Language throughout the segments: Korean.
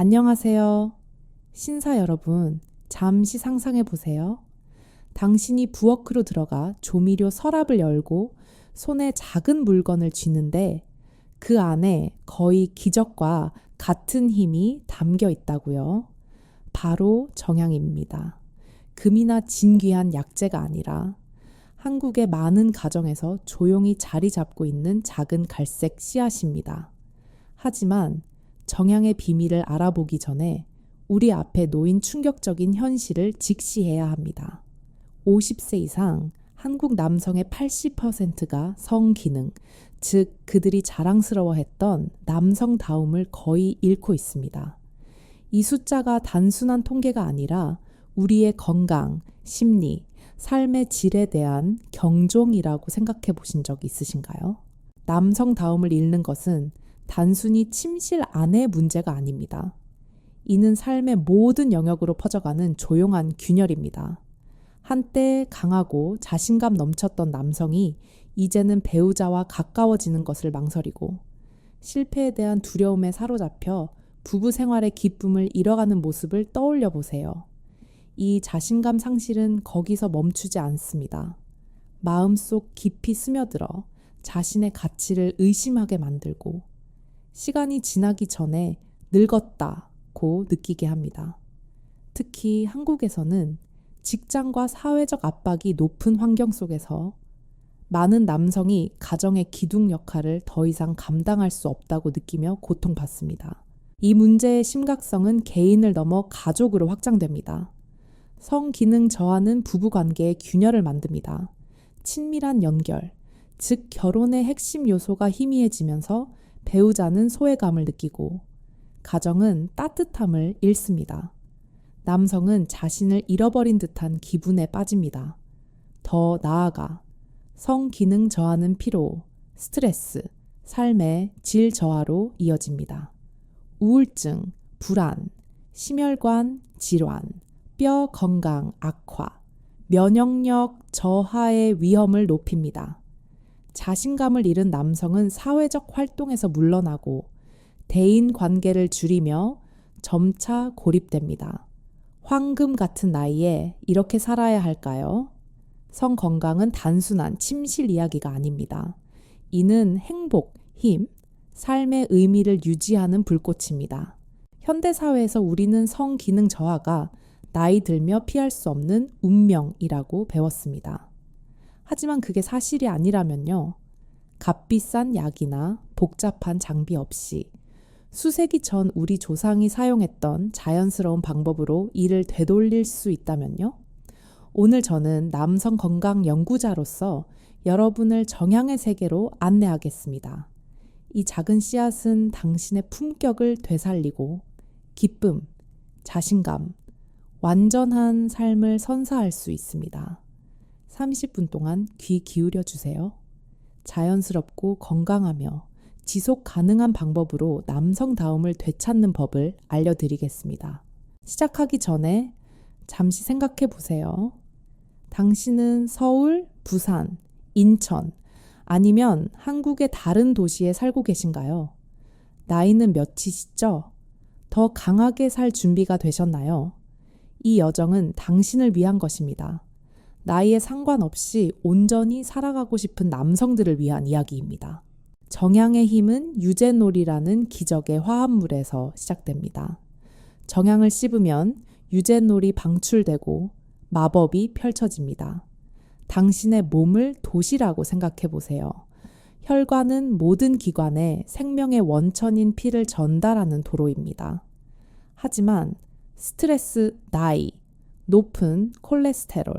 안녕하세요. 신사 여러분, 잠시 상상해 보세요. 당신이 부엌으로 들어가 조미료 서랍을 열고 손에 작은 물건을 쥐는데 그 안에 거의 기적과 같은 힘이 담겨 있다고요. 바로 정향입니다. 금이나 진귀한 약재가 아니라 한국의 많은 가정에서 조용히 자리 잡고 있는 작은 갈색 씨앗입니다. 하지만 정향의 비밀을 알아보기 전에 우리 앞에 놓인 충격적인 현실을 직시해야 합니다. 50세 이상 한국 남성의 80%가 성기능, 즉 그들이 자랑스러워했던 남성다움을 거의 잃고 있습니다. 이 숫자가 단순한 통계가 아니라 우리의 건강, 심리, 삶의 질에 대한 경종이라고 생각해 보신 적 있으신가요? 남성다움을 잃는 것은 단순히 침실 안의 문제가 아닙니다. 이는 삶의 모든 영역으로 퍼져가는 조용한 균열입니다. 한때 강하고 자신감 넘쳤던 남성이 이제는 배우자와 가까워지는 것을 망설이고 실패에 대한 두려움에 사로잡혀 부부 생활의 기쁨을 잃어가는 모습을 떠올려 보세요. 이 자신감 상실은 거기서 멈추지 않습니다. 마음속 깊이 스며들어 자신의 가치를 의심하게 만들고 시간이 지나기 전에 늙었다고 느끼게 합니다. 특히 한국에서는 직장과 사회적 압박이 높은 환경 속에서 많은 남성이 가정의 기둥 역할을 더 이상 감당할 수 없다고 느끼며 고통받습니다. 이 문제의 심각성은 개인을 넘어 가족으로 확장됩니다. 성기능 저하는 부부관계의 균열을 만듭니다. 친밀한 연결, 즉 결혼의 핵심 요소가 희미해지면서 배우자는 소외감을 느끼고 가정은 따뜻함을 잃습니다. 남성은 자신을 잃어버린 듯한 기분에 빠집니다. 더 나아가 성기능 저하는 피로, 스트레스, 삶의 질 저하로 이어집니다. 우울증, 불안, 심혈관 질환, 뼈 건강 악화, 면역력 저하의 위험을 높입니다. 자신감을 잃은 남성은 사회적 활동에서 물러나고 대인 관계를 줄이며 점차 고립됩니다. 황금 같은 나이에 이렇게 살아야 할까요? 성 건강은 단순한 침실 이야기가 아닙니다. 이는 행복, 힘, 삶의 의미를 유지하는 불꽃입니다. 현대사회에서 우리는 성 기능 저하가 나이 들며 피할 수 없는 운명이라고 배웠습니다. 하지만 그게 사실이 아니라면요. 값비싼 약이나 복잡한 장비 없이 수세기 전 우리 조상이 사용했던 자연스러운 방법으로 이를 되돌릴 수 있다면요. 오늘 저는 남성 건강 연구자로서 여러분을 정향의 세계로 안내하겠습니다. 이 작은 씨앗은 당신의 품격을 되살리고 기쁨, 자신감, 완전한 삶을 선사할 수 있습니다. 30분 동안 귀 기울여 주세요. 자연스럽고 건강하며 지속 가능한 방법으로 남성다움을 되찾는 법을 알려드리겠습니다. 시작하기 전에 잠시 생각해 보세요. 당신은 서울, 부산, 인천, 아니면 한국의 다른 도시에 살고 계신가요? 나이는 몇이시죠? 더 강하게 살 준비가 되셨나요? 이 여정은 당신을 위한 것입니다. 나이에 상관없이 온전히 살아가고 싶은 남성들을 위한 이야기입니다. 정향의 힘은 유제놀이라는 기적의 화합물에서 시작됩니다. 정향을 씹으면 유제놀이 방출되고 마법이 펼쳐집니다. 당신의 몸을 도시라고 생각해 보세요. 혈관은 모든 기관에 생명의 원천인 피를 전달하는 도로입니다. 하지만 스트레스, 나이, 높은 콜레스테롤,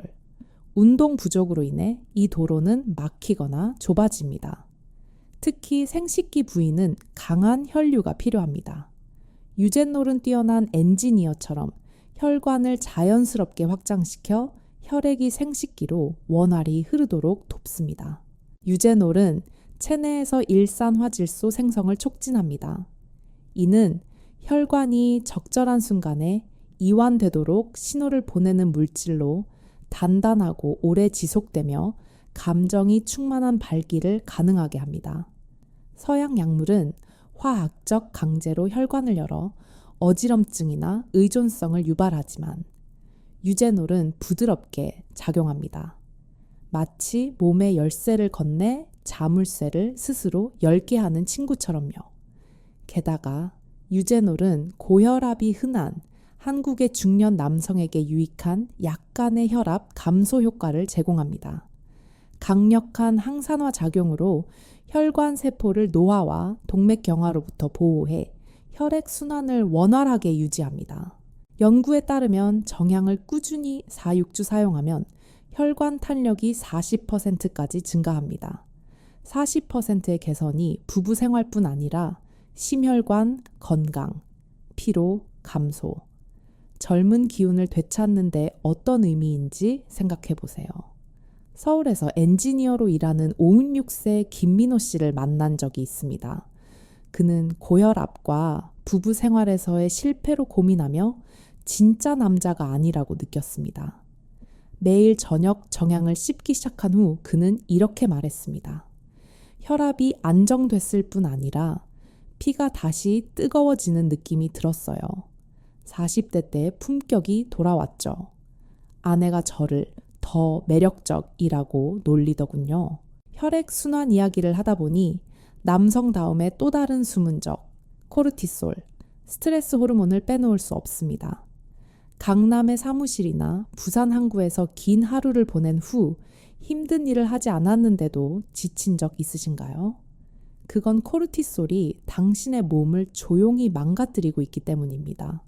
운동 부족으로 인해 이 도로는 막히거나 좁아집니다. 특히 생식기 부위는 강한 혈류가 필요합니다. 유제놀은 뛰어난 엔지니어처럼 혈관을 자연스럽게 확장시켜 혈액이 생식기로 원활히 흐르도록 돕습니다. 유제놀은 체내에서 일산화질소 생성을 촉진합니다. 이는 혈관이 적절한 순간에 이완되도록 신호를 보내는 물질로 단단하고 오래 지속되며 감정이 충만한 발기를 가능하게 합니다. 서양 약물은 화학적 강제로 혈관을 열어 어지럼증이나 의존성을 유발하지만 유제놀은 부드럽게 작용합니다. 마치 몸의 열쇠를 건네 자물쇠를 스스로 열게 하는 친구처럼요. 게다가 유제놀은 고혈압이 흔한 한국의 중년 남성에게 유익한 약간의 혈압 감소 효과를 제공합니다. 강력한 항산화 작용으로 혈관 세포를 노화와 동맥경화로부터 보호해 혈액 순환을 원활하게 유지합니다. 연구에 따르면 정향을 꾸준히 4-6주 사용하면 혈관 탄력이 40%까지 증가합니다. 40%의 개선이 부부 생활뿐 아니라 심혈관 건강, 피로 감소, 젊은 기운을 되찾는 데 어떤 의미인지 생각해 보세요. 서울에서 엔지니어로 일하는 56세 김민호 씨를 만난 적이 있습니다. 그는 고혈압과 부부 생활에서의 실패로 고민하며 진짜 남자가 아니라고 느꼈습니다. 매일 저녁 정향을 씹기 시작한 후 그는 이렇게 말했습니다. 혈압이 안정됐을 뿐 아니라 피가 다시 뜨거워지는 느낌이 들었어요. 40대 때 품격이 돌아왔죠. 아내가 저를 더 매력적이라고 놀리더군요. 혈액순환 이야기를 하다 보니 남성다움의 또 다른 수문적, 코르티솔, 스트레스 호르몬을 빼놓을 수 없습니다. 강남의 사무실이나 부산 항구에서 긴 하루를 보낸 후 힘든 일을 하지 않았는데도 지친 적 있으신가요? 그건 코르티솔이 당신의 몸을 조용히 망가뜨리고 있기 때문입니다.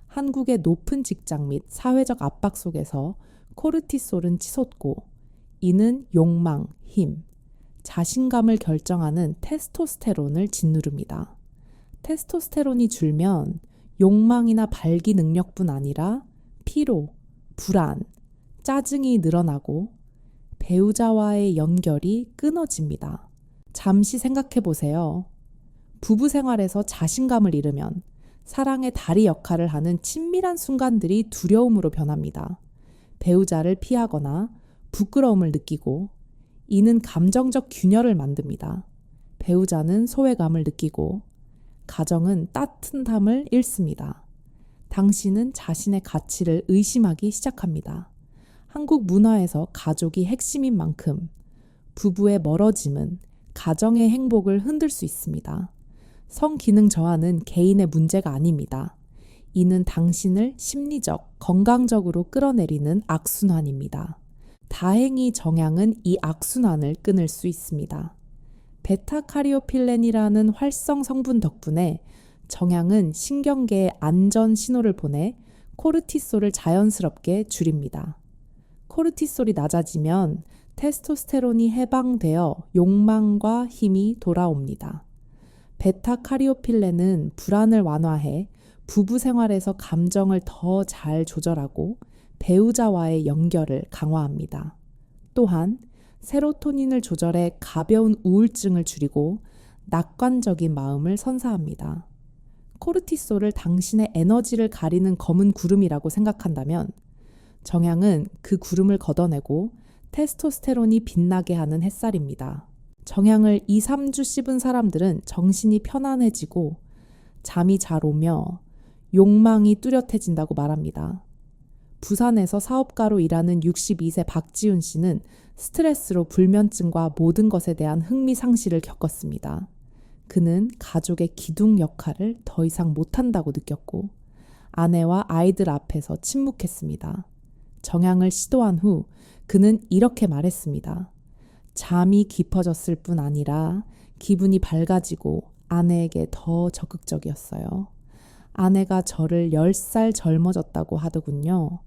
한국의 높은 직장 및 사회적 압박 속에서 코르티솔은 치솟고 이는 욕망, 힘, 자신감을 결정하는 테스토스테론을 짓누릅니다. 테스토스테론이 줄면 욕망이나 발기 능력뿐 아니라 피로, 불안, 짜증이 늘어나고 배우자와의 연결이 끊어집니다. 잠시 생각해 보세요. 부부 생활에서 자신감을 잃으면 사랑의 다리 역할을 하는 친밀한 순간들이 두려움으로 변합니다. 배우자를 피하거나 부끄러움을 느끼고 이는 감정적 균열을 만듭니다. 배우자는 소외감을 느끼고 가정은 따뜻함을 잃습니다. 당신은 자신의 가치를 의심하기 시작합니다. 한국 문화에서 가족이 핵심인 만큼 부부의 멀어짐은 가정의 행복을 흔들 수 있습니다. 성기능 저하는 개인의 문제가 아닙니다. 이는 당신을 심리적, 건강적으로 끌어내리는 악순환입니다. 다행히 정향은 이 악순환을 끊을 수 있습니다. 베타카리오필렌이라는 활성 성분 덕분에 정향은 신경계에 안전 신호를 보내 코르티솔을 자연스럽게 줄입니다. 코르티솔이 낮아지면 테스토스테론이 해방되어 욕망과 힘이 돌아옵니다. 베타카리오필렌은 불안을 완화해 부부 생활에서 감정을 더 잘 조절하고 배우자와의 연결을 강화합니다. 또한 세로토닌을 조절해 가벼운 우울증을 줄이고 낙관적인 마음을 선사합니다. 코르티솔을 당신의 에너지를 가리는 검은 구름이라고 생각한다면 정향은 그 구름을 걷어내고 테스토스테론이 빛나게 하는 햇살입니다. 정향을 2-3주 씹은 사람들은 정신이 편안해지고 잠이 잘 오며 욕망이 뚜렷해진다고 말합니다. 부산에서 사업가로 일하는 62세 박지훈 씨는 스트레스로 불면증과 모든 것에 대한 흥미 상실을 겪었습니다. 그는 가족의 기둥 역할을 더 이상 못한다고 느꼈고 아내와 아이들 앞에서 침묵했습니다. 정향을 시도한 후 그는 이렇게 말했습니다. 잠이 깊어졌을 뿐 아니라 기분이 밝아지고 아내에게 더 적극적이었어요. 아내가 저를 10살 젊어졌다고 하더군요.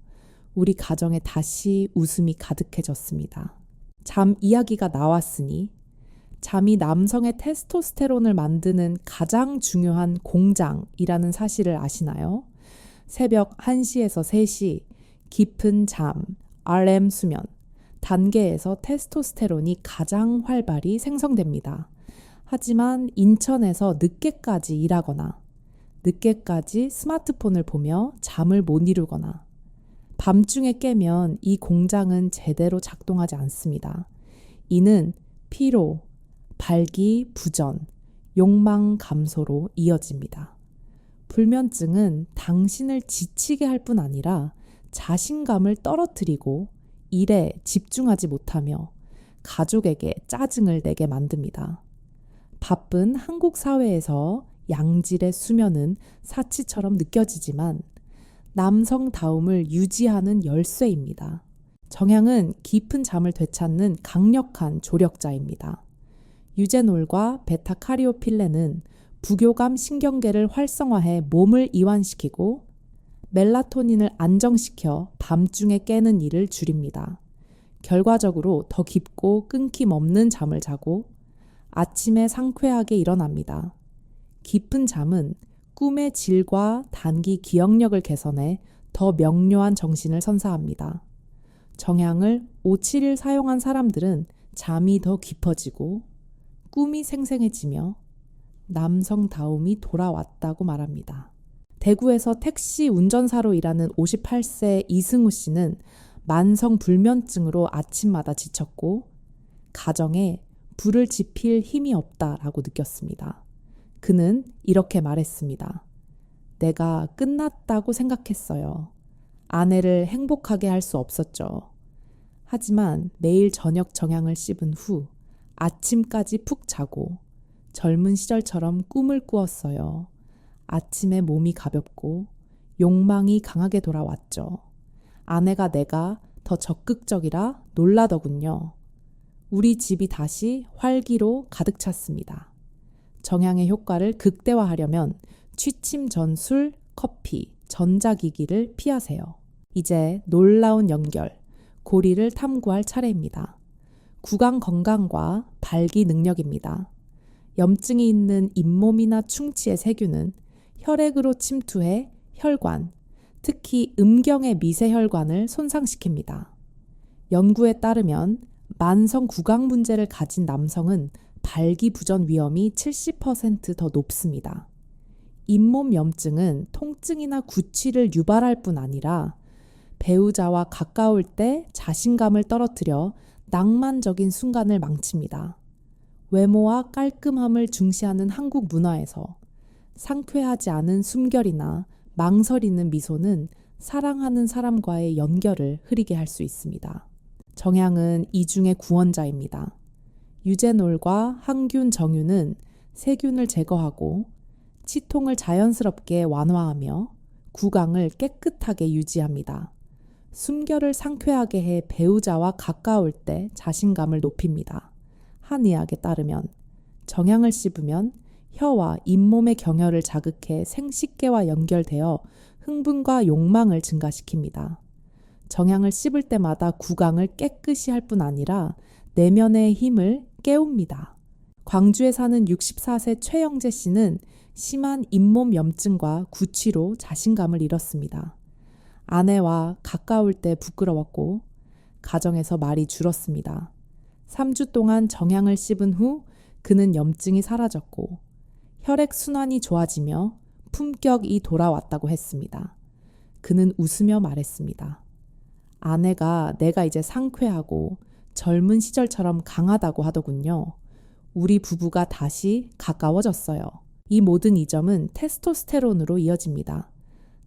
우리 가정에 다시 웃음이 가득해졌습니다. 잠 이야기가 나왔으니 잠이 남성의 테스토스테론을 만드는 가장 중요한 공장이라는 사실을 아시나요? 새벽 1시에서 3시 깊은 잠, REM 수면, 단계에서 테스토스테론이 가장 활발히 생성됩니다. 하지만 인천에서 늦게까지 일하거나 늦게까지 스마트폰을 보며 잠을 못 이루거나 밤중에 깨면 이 공장은 제대로 작동하지 않습니다. 이는 피로, 발기부전, 욕망 감소로 이어집니다. 불면증은 당신을 지치게 할 뿐 아니라 자신감을 떨어뜨리고 일에 집중하지 못하며 가족에게 짜증을 내게 만듭니다. 바쁜 한국 사회에서 양질의 수면은 사치처럼 느껴지지만 남성다움을 유지하는 열쇠입니다. 정향은 깊은 잠을 되찾는 강력한 조력자입니다. 유제놀과 베타카리오필레는 부교감 신경계를 활성화해 몸을 이완시키고 멜라토닌을 안정시켜 밤중에 깨는 일을 줄입니다. 결과적으로 더 깊고 끊김없는 잠을 자고 아침에 상쾌하게 일어납니다. 깊은 잠은 꿈의 질과 단기 기억력을 개선해 더 명료한 정신을 선사합니다. 정향을 5-7일 사용한 사람들은 잠이 더 깊어지고 꿈이 생생해지며 남성다움이 돌아왔다고 말합니다. 대구에서 택시 운전사로 일하는 58세 이승우 씨는 만성 불면증으로 아침마다 지쳤고 가정에 불을 지필 힘이 없다라고 느꼈습니다. 그는 이렇게 말했습니다. 내가 끝났다고 생각했어요. 아내를 행복하게 할 수 없었죠. 하지만 매일 저녁 정향을 씹은 후 아침까지 푹 자고 젊은 시절처럼 꿈을 꾸었어요. 아침에 몸이 가볍고 욕망이 강하게 돌아왔죠. 아내가 내가 더 적극적이라 놀라더군요. 우리 집이 다시 활기로 가득 찼습니다. 정향의 효과를 극대화하려면 취침 전 술, 커피, 전자기기를 피하세요. 이제 놀라운 연결, 고리를 탐구할 차례입니다. 구강 건강과 발기 능력입니다. 염증이 있는 잇몸이나 충치의 세균은 혈액으로 침투해 혈관, 특히 음경의 미세혈관을 손상시킵니다. 연구에 따르면 만성 구강 문제를 가진 남성은 발기부전 위험이 70% 더 높습니다. 잇몸 염증은 통증이나 구취를 유발할 뿐 아니라 배우자와 가까울 때 자신감을 떨어뜨려 낭만적인 순간을 망칩니다. 외모와 깔끔함을 중시하는 한국 문화에서 상쾌하지 않은 숨결이나 망설이는 미소는 사랑하는 사람과의 연결을 흐리게 할 수 있습니다. 정향은 이중의 구원자입니다. 유제놀과 항균 정유는 세균을 제거하고 치통을 자연스럽게 완화하며 구강을 깨끗하게 유지합니다. 숨결을 상쾌하게 해 배우자와 가까울 때 자신감을 높입니다. 한 의학에 따르면 정향을 씹으면 혀와 잇몸의 경혈을 자극해 생식계와 연결되어 흥분과 욕망을 증가시킵니다. 정향을 씹을 때마다 구강을 깨끗이 할 뿐 아니라 내면의 힘을 깨웁니다. 광주에 사는 64세 최영재 씨는 심한 잇몸 염증과 구취로 자신감을 잃었습니다. 아내와 가까울 때 부끄러웠고 가정에서 말이 줄었습니다. 3주 동안 정향을 씹은 후 그는 염증이 사라졌고 혈액순환이 좋아지며 품격이 돌아왔다고 했습니다. 그는 웃으며 말했습니다. 아내가 내가 이제 상쾌하고 젊은 시절처럼 강하다고 하더군요. 우리 부부가 다시 가까워졌어요. 이 모든 이점은 테스토스테론으로 이어집니다.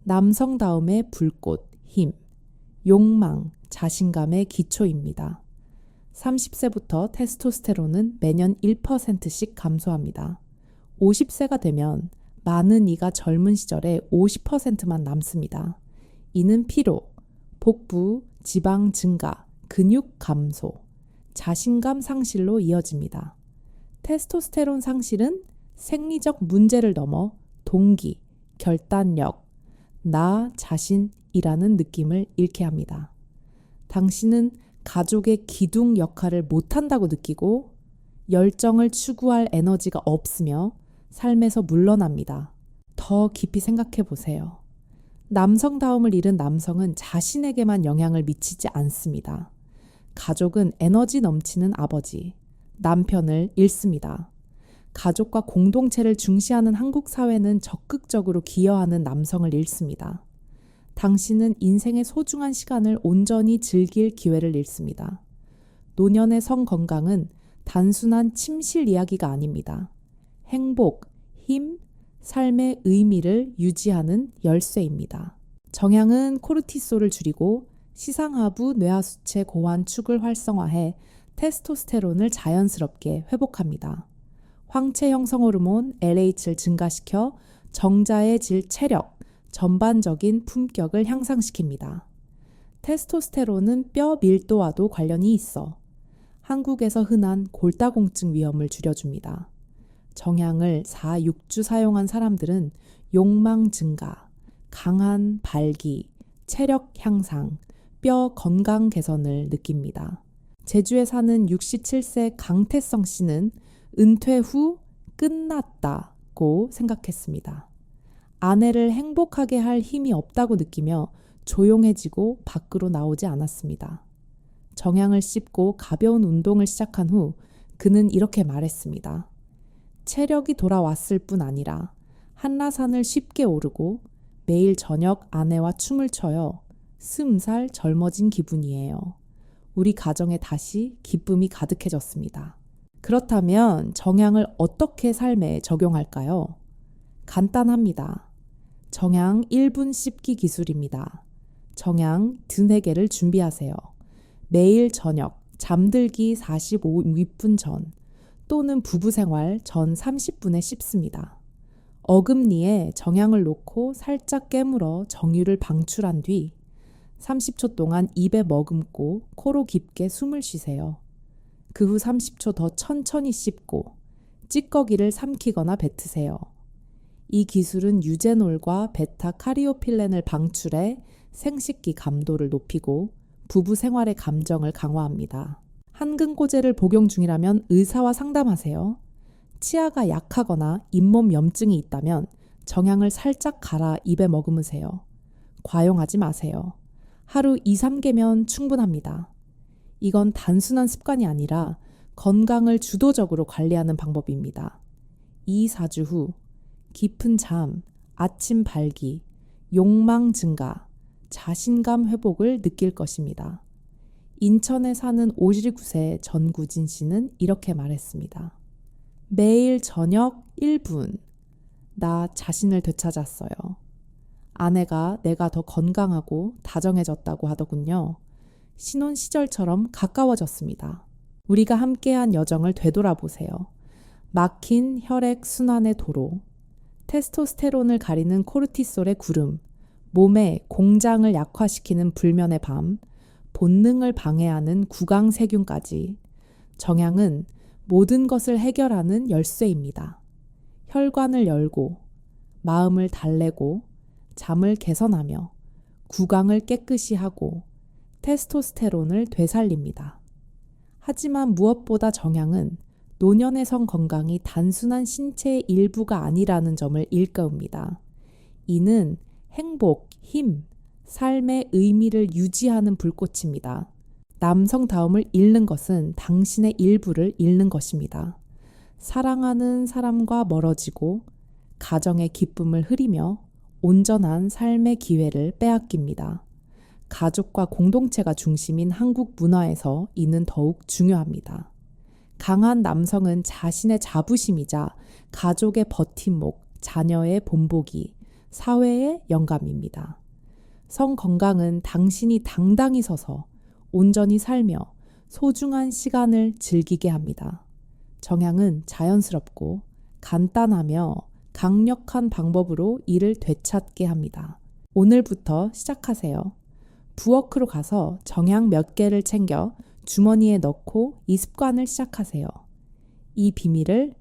남성다움의 불꽃, 힘, 욕망, 자신감의 기초입니다. 30세부터 테스토스테론은 매년 1%씩 감소합니다. 50세가 되면 많은 이가 젊은 시절에 50%만 남습니다. 이는 피로, 복부, 지방 증가, 근육 감소, 자신감 상실로 이어집니다. 테스토스테론 상실은 생리적 문제를 넘어 동기, 결단력, 나 자신이라는 느낌을 잃게 합니다. 당신은 가족의 기둥 역할을 못한다고 느끼고 열정을 추구할 에너지가 없으며 삶에서 물러납니다. 더 깊이 생각해 보세요. 남성다움을 잃은 남성은 자신에게만 영향을 미치지 않습니다. 가족은 에너지 넘치는 아버지, 남편을 잃습니다. 가족과 공동체를 중시하는 한국 사회는 적극적으로 기여하는 남성을 잃습니다. 당신은 인생의 소중한 시간을 온전히 즐길 기회를 잃습니다. 노년의 성 건강은 단순한 침실 이야기가 아닙니다. 행복, 힘, 삶의 의미를 유지하는 열쇠입니다. 정향은 코르티솔을 줄이고 시상하부 뇌하수체 고환축을 활성화해 테스토스테론을 자연스럽게 회복합니다. 황체 형성 호르몬 LH를 증가시켜 정자의 질 체력, 전반적인 품격을 향상시킵니다. 테스토스테론은 뼈 밀도와도 관련이 있어 한국에서 흔한 골다공증 위험을 줄여줍니다. 정향을 4, 6주 사용한 사람들은 욕망 증가, 강한 발기, 체력 향상, 뼈 건강 개선을 느낍니다. 제주에 사는 67세 강태성 씨는 은퇴 후 끝났다고 생각했습니다. 아내를 행복하게 할 힘이 없다고 느끼며 조용해지고 밖으로 나오지 않았습니다. 정향을 씹고 가벼운 운동을 시작한 후 그는 이렇게 말했습니다. 체력이 돌아왔을 뿐 아니라 한라산을 쉽게 오르고 매일 저녁 아내와 춤을 춰요. 20살 젊어진 기분이에요. 우리 가정에 다시 기쁨이 가득해졌습니다. 그렇다면 정향을 어떻게 삶에 적용할까요? 간단합니다. 정향 1분 씹기 기술입니다. 정향 4개를 준비하세요. 매일 저녁 잠들기 45분 전 또는 부부생활 전 30분에 씹습니다. 어금니에 정향을 놓고 살짝 깨물어 정유를 방출한 뒤 30초 동안 입에 머금고 코로 깊게 숨을 쉬세요. 그 후 30초 더 천천히 씹고 찌꺼기를 삼키거나 뱉으세요. 이 기술은 유제놀과 베타 카리오필렌을 방출해 생식기 감도를 높이고 부부 생활의 감정을 강화합니다. 한근고제를 복용 중이라면 의사와 상담하세요. 치아가 약하거나 잇몸 염증이 있다면 정향을 살짝 갈아 입에 머금으세요. 과용하지 마세요. 하루 2, 3개면 충분합니다. 이건 단순한 습관이 아니라 건강을 주도적으로 관리하는 방법입니다. 2, 4주 후 깊은 잠, 아침 발기, 욕망 증가, 자신감 회복을 느낄 것입니다. 인천에 사는 59세 전구진 씨는 이렇게 말했습니다. 매일 저녁 1분, 나 자신을 되찾았어요. 아내가 내가 더 건강하고 다정해졌다고 하더군요. 신혼 시절처럼 가까워졌습니다. 우리가 함께한 여정을 되돌아보세요. 막힌 혈액 순환의 도로, 테스토스테론을 가리는 코르티솔의 구름, 몸의 공장을 약화시키는 불면의 밤, 본능을 방해하는 구강세균까지 정향은 모든 것을 해결하는 열쇠입니다. 혈관을 열고 마음을 달래고 잠을 개선하며 구강을 깨끗이 하고 테스토스테론을 되살립니다. 하지만 무엇보다 정향은 노년의 성 건강이 단순한 신체의 일부가 아니라는 점을 일깨웁니다. 이는 행복, 힘, 삶의 의미를 유지하는 불꽃입니다. 남성다움을 잃는 것은 당신의 일부를 잃는 것입니다. 사랑하는 사람과 멀어지고 가정의 기쁨을 흐리며 온전한 삶의 기회를 빼앗깁니다. 가족과 공동체가 중심인 한국 문화에서 이는 더욱 중요합니다. 강한 남성은 자신의 자부심이자 가족의 버팀목, 자녀의 본보기, 사회의 영감입니다. 성 건강은 당신이 당당히 서서 온전히 살며 소중한 시간을 즐기게 합니다. 정향은 자연스럽고 간단하며 강력한 방법으로 이를 되찾게 합니다. 오늘부터 시작하세요. 부워크로 가서 정향 몇 개를 챙겨 주머니에 넣고 이 습관을 시작하세요. 이 비밀을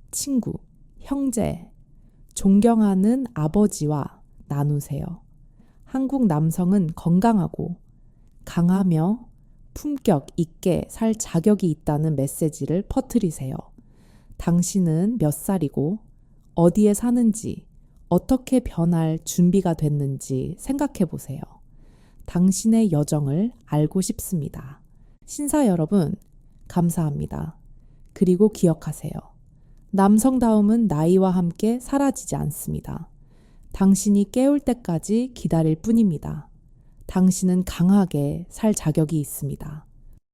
친구, 형제, 존경하는 아버지와 나누세요. 한국 남성은 건강하고 강하며 품격 있게 살 자격이 있다는 메시지를 퍼뜨리세요. 당신은 몇 살이고 어디에 사는지 어떻게 변할 준비가 됐는지 생각해 보세요. 당신의 여정을 알고 싶습니다. 신사 여러분, 감사합니다. 그리고 기억하세요. 남성다움은 나이와 함께 사라지지 않습니다. 당신이 깨울 때까지 기다릴 뿐입니다. 당신은 강하게 살 자격이 있습니다.